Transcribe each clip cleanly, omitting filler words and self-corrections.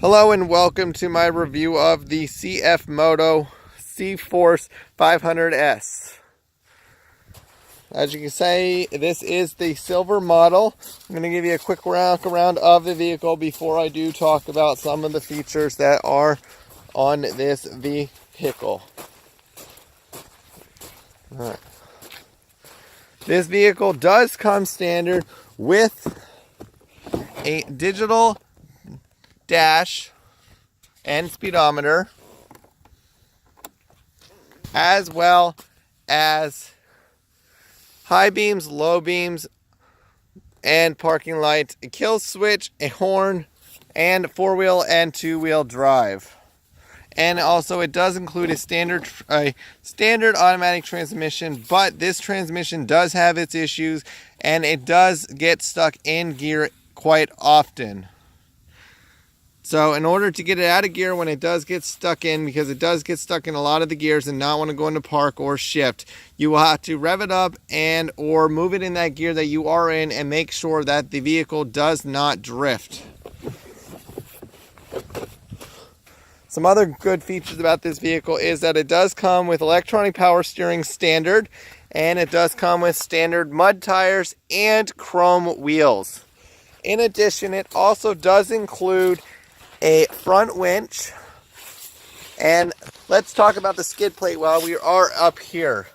Hello and welcome to my review of the CFMOTO CForce 500s. As you can see, this is the silver model. I'm going to give you a quick walk around of the vehicle before I do talk about some of the features that are on this vehicle. All right. This vehicle does come standard with a digital dash and speedometer, as well as high beams, low beams, and parking lights, a kill switch, a horn, and four-wheel and two-wheel drive. And also it does include a standard automatic transmission, but this transmission does have its issues and it does get stuck in gear quite often. So in order to get it out of gear when it does get stuck in, because it does get stuck in a lot of the gears and not want to go into park or shift, you will have to rev it up and or move it in that gear that you are in and make sure that the vehicle does not drift. Some other good features about this vehicle is that it does come with electronic power steering standard, and it does come with standard mud tires and chrome wheels. In addition, it also does include a front winch. And let's talk about the skid plate while we are up here.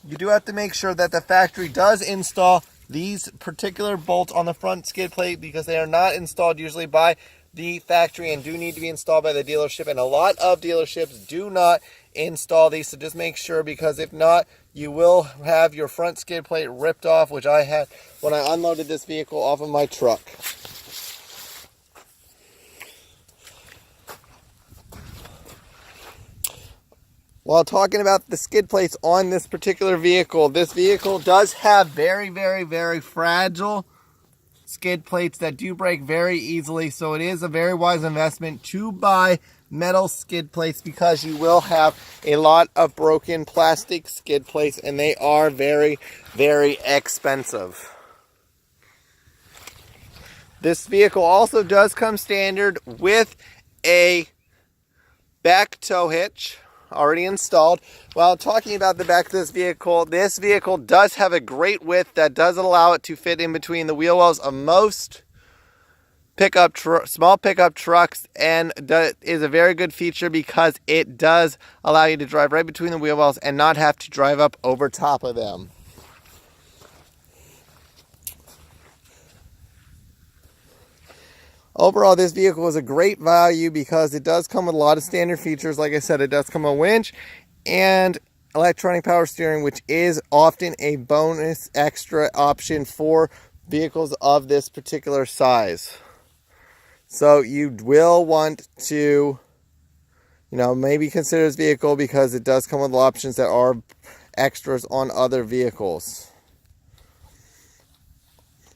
You do have to make sure that the factory does install these particular bolts on the front skid plate, because they are not installed usually by the factory and do need to be installed by the dealership, and a lot of dealerships do not install these, so just make sure, because if not, you will have your front skid plate ripped off, which I had when I unloaded this vehicle off of my truck. While talking about the skid plates on this particular vehicle, this vehicle does have very fragile skid plates that do break very easily, so it is a very wise investment to buy metal skid plates, because you will have a lot of broken plastic skid plates and they are very expensive. This vehicle also does come standard with a back tow hitch already installed. While talking about the back of this vehicle does have a great width that does allow it to fit in between the wheel wells of most small pickup trucks, and is a very good feature because it does allow you to drive right between the wheel wells and not have to drive up over top of them. Overall, this vehicle is a great value because it does come with a lot of standard features. Like I said, it does come with a winch and electronic power steering, which is often a bonus extra option for vehicles of this particular size. So you will want to, maybe consider this vehicle, because it does come with options that are extras on other vehicles.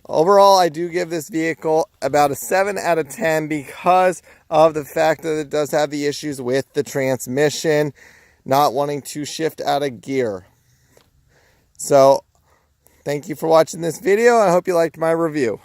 Overall, I do give this vehicle about a 7 out of 10 because of the fact that it does have the issues with the transmission, not wanting to shift out of gear. So, thank you for watching this video. I hope you liked my review.